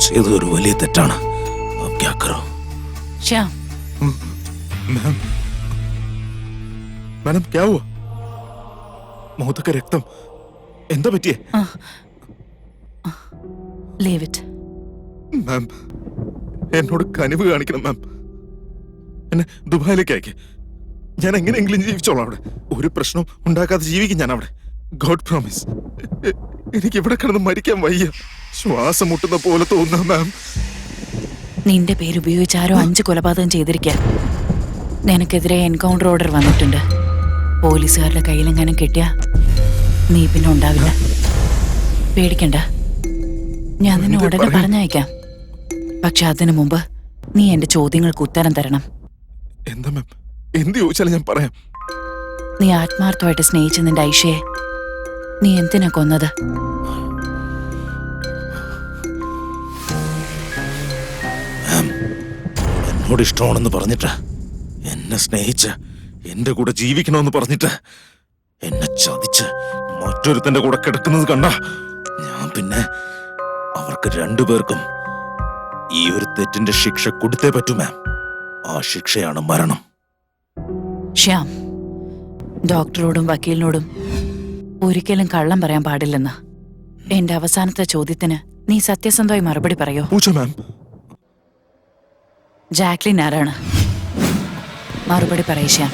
ചെയ്തതൊരു വലിയ തെറ്റാണ്. ശ്യാം, മാഡം ക്യാ ഹുവാ? മുഖത്തൊക്കെ രക്തം. എന്താ പറ്റിയേ? Leave it. മാം, എന്നോട് കനിവ് കാണിക്കണം മാം. എന്നെ ദുബായിലേക്ക് അയക്കേ. ഞാൻ എങ്ങനെയെങ്കിലും ജീവിച്ചോളാം അവിടെ. ഒരു പ്രശ്നം ഉണ്ടാക്കാതെ ജീവിക്കും ഞാൻ അവിടെ. God promise. എനിക്ക് ഇവിടെ കിടന്ന് മരിക്കാൻ വയ്യ. ശ്വാസം മുട്ടുന്ന പോലെ തോന്നുന്നു മാം. നിന്റെ പേര് ഉപയോഗിച്ച് ആരോ 5 കൊലപാതകം ചെയ്തിരിക്കാൻ. നിനക്കെതിരെ എൻകൗണ്ടർ ഓർഡർ വന്നിട്ടുണ്ട്. പോലീസുകാരുടെ കയ്യിലെങ്ങാനും കിട്ടിയ നീ പിന്നെ ഉണ്ടാവില്ല. പേടിക്കണ്ട, ഞാൻ നിന്നെ ഉടനെ പറഞ്ഞയക്കാം. പക്ഷെ അതിനു മുമ്പ് നീ എന്റെ ചോദ്യങ്ങൾക്ക് ഉത്തരം തരണം. എന്താ മാം? എന്ത് ചോദിച്ചാലും ഞാൻ പറയാം. നീ ആത്മാർത്ഥമായിട്ട് സ്നേഹിച്ച നിന്റെ ഐഷയെ നീ എന്തിനാ കൊന്നത്? എന്നോട് ഇഷ്ടമാണെന്ന് പറഞ്ഞിട്ട്, എന്നെ സ്നേഹിച്ച് എന്റെ കൂടെ ജീവിക്കണമെന്ന് പറഞ്ഞിട്ട് എന്നെ ചതിച്ച് മറ്റൊരുത്തന്റെ കൂടെ കിടക്കുന്നത് കണ്ട ഞാൻ പിന്നെ അവർക്ക് 2 പേർക്കും ഈ ഒരു തെറ്റിന്റെ ശിക്ഷ കൊടുത്തേ പറ്റൂ മാം. ആ ശിക്ഷയാണ് മരണം. ശ്യാം, ഡോക്ടറോടും വക്കീലിനോടും ഒരിക്കലും കള്ളം പറയാൻ പാടില്ലെന്ന്. എന്റെ അവസാനത്തെ ചോദ്യത്തിന് നീ സത്യസന്ധമായി മറുപടി പറയോ? മാം, ജാക്ലിൻ ആരാണ്? മറുപടി പറയ് ശ്യാം.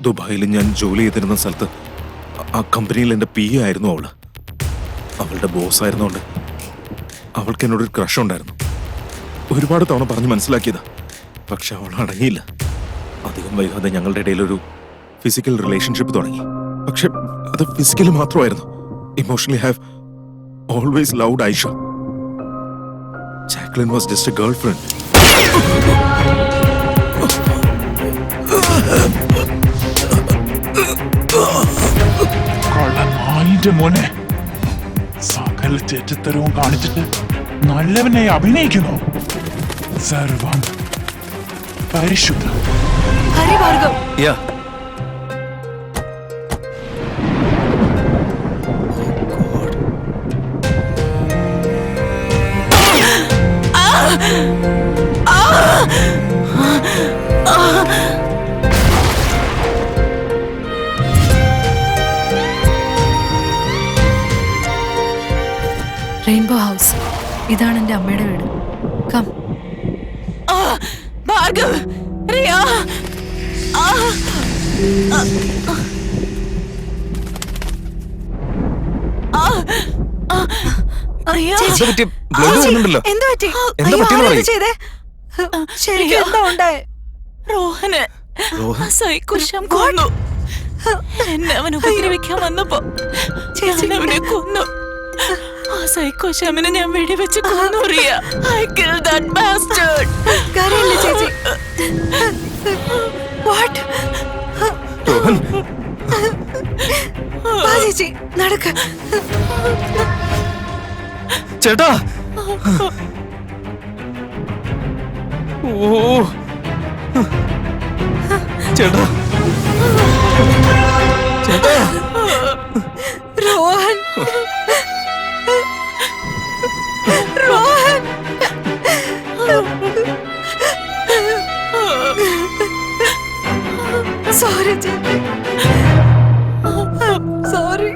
ദുബായിൽ ഞാൻ ജോലി ചെയ്തിരുന്ന സ്ഥലത്ത് ആ കമ്പനിയിൽ എന്റെ PA ആയിരുന്നു അവള്. അവളുടെ ബോസ് ആയിരുന്നോണ്ട് അവൾക്ക് എന്നോടൊരു ക്രഷ് ഉണ്ടായിരുന്നു. ഒരുപാട് തവണ പറഞ്ഞ് മനസ്സിലാക്കിയതാ. പക്ഷെ അവൾ അടങ്ങിയില്ല. അധികം വൈകാതെ ഞങ്ങളുടെ ഇടയിൽ ഒരു ഫിസിക്കൽ റിലേഷൻഷിപ്പ് തുടങ്ങി. പക്ഷെ അത് ഫിസിക്കലി മാത്രമായിരുന്നു. Emotionally have always loved Aisha. Jacqueline was just A girl friend. മോനെ, സകല തെറ്റത്തരവും കാണിച്ചിട്ട് നല്ലവനെ അഭിനയിക്കുന്നു. സർവം പരിശുദ്ധം. ഹരിഭാർഗവ്, റെയിൻബോ ഹൗസ്. ഇതാണ് എന്റെ അമ്മയുടെ വീട്. കം. ഭാർഗവ്, റിയ. റോഹന് സൈക്കോശം കൊന്നു. എന്നെ അവൻ ഉപദ്രവിക്കാൻ വന്നപ്പോ അവനെ കൊന്നു. ആ സൈക്കോശാമിനെ ഞാൻ വെടിവെച്ച് കൊന്നു. Riya, I killed that bastard. കരയില്ല ചേച്ചി. What? വാ ചേച്ചി, നടക്ക. ചേട്ടാ, ഓ ചേട്ടാ, ചേട്ടാ. റോഹൻ, റോഹൻ. സോറി ചേച്ചി, സോറി.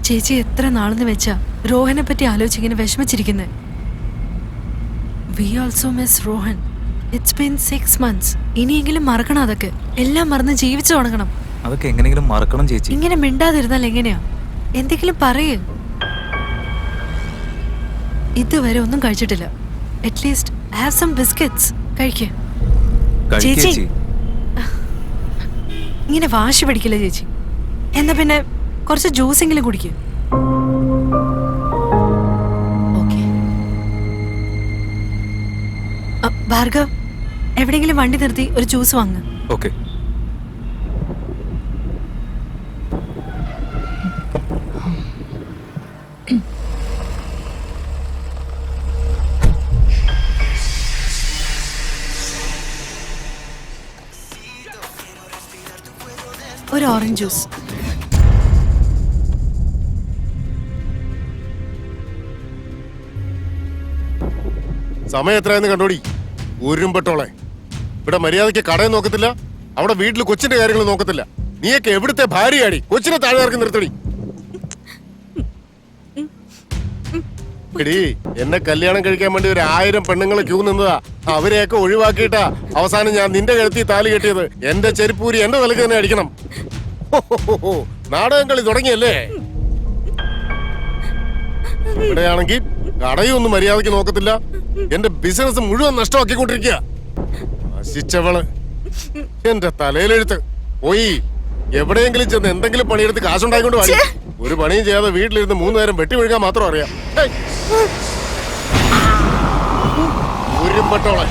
ചേച്ചി എത്ര നാളെന്ന് വെച്ചാ രോഹനെ പറ്റി ആലോചിച്ചിങ്ങനെ വിഷമിച്ചിരിക്കുന്നത്. We also miss Rohan. It's been 6 months. ഇനിയെങ്കിലും മറക്കണം അതൊക്കെ. എല്ലാം മറന്ന് ജീവിച്ചു തുടങ്ങണം. അതൊക്കെ എങ്ങനെയെങ്കിലും മറക്കണം ചേച്ചി. ഇങ്ങനെ മിണ്ടാതിരുന്നാൽ എങ്ങനെയാ? എന്തെങ്കിലും പറയേ. ഇതുവരെ ഒന്നും കഴിച്ചിട്ടില്ല. At least have some biscuits. കഴിക്ക്. ചേച്ചി ചേച്ചി ഇങ്ങനെ വാശി പിടിക്കില്ല ചേച്ചി. എന്നാ പിന്നെ കുറച്ച് ജ്യൂസെങ്കിലും കുടിക്കുക. ഓക്കെ. ഭാർഗവ്, എവിടെയെങ്കിലും വണ്ടി നിർത്തി ഒരു ജ്യൂസ് വാങ്ങ്. ഓക്കെ. ഒരു ഓറഞ്ച് ജ്യൂസ്. സമയം എത്രയെന്ന് കണ്ടോടി ഉരുമ്പെട്ടോളെ. ഇവിടെ മര്യാദയ്ക്ക് കടയും നോക്കത്തില്ല, അവിടെ വീട്ടിൽ കൊച്ചിന്റെ കാര്യങ്ങൾ നോക്കത്തില്ല. നീയൊക്കെ എവിടുത്തെ ഭാര്യയാടി? കൊച്ചിനെ താഴെ ഇറക്കി നിർത്തടി. എടീ, എന്നെ കല്യാണം കഴിക്കാൻ വേണ്ടി ഒരു 1000 പെണ്ണുങ്ങൾ ക്യൂ നിന്നതാ. അവരെയൊക്കെ ഒഴിവാക്കിയിട്ടാ അവസാനം ഞാൻ നിന്റെ കഴുത്തി താലി കെട്ടിയത്. എന്റെ ചെരുപ്പൂരി എന്റെ തലക്ക് തന്നെ അടിക്കണം. നാടകം കളി തുടങ്ങിയല്ലേ? ഇവിടെയാണെങ്കിൽ കടയും ഒന്നും മര്യാദയ്ക്ക് നോക്കത്തില്ല, എന്റെ ബിസിനസ് മുഴുവൻ നഷ്ടമാക്കിക്കൊണ്ടിരിക്കുക. നശിച്ചവള്. എന്റെ തലയിലെഴുത്ത്. പോയി എവിടെയെങ്കിലും ചെന്ന് എന്തെങ്കിലും പണിയെടുത്ത് കാശുണ്ടായിക്കൊണ്ട് വാടി. ഒരു പണിയും ചെയ്യാതെ വീട്ടിലിരുന്ന് 3 നേരം വെട്ടി വീഴുകാൻ മാത്രം അറിയാം. ഉരുമ്പെട്ടോളെ.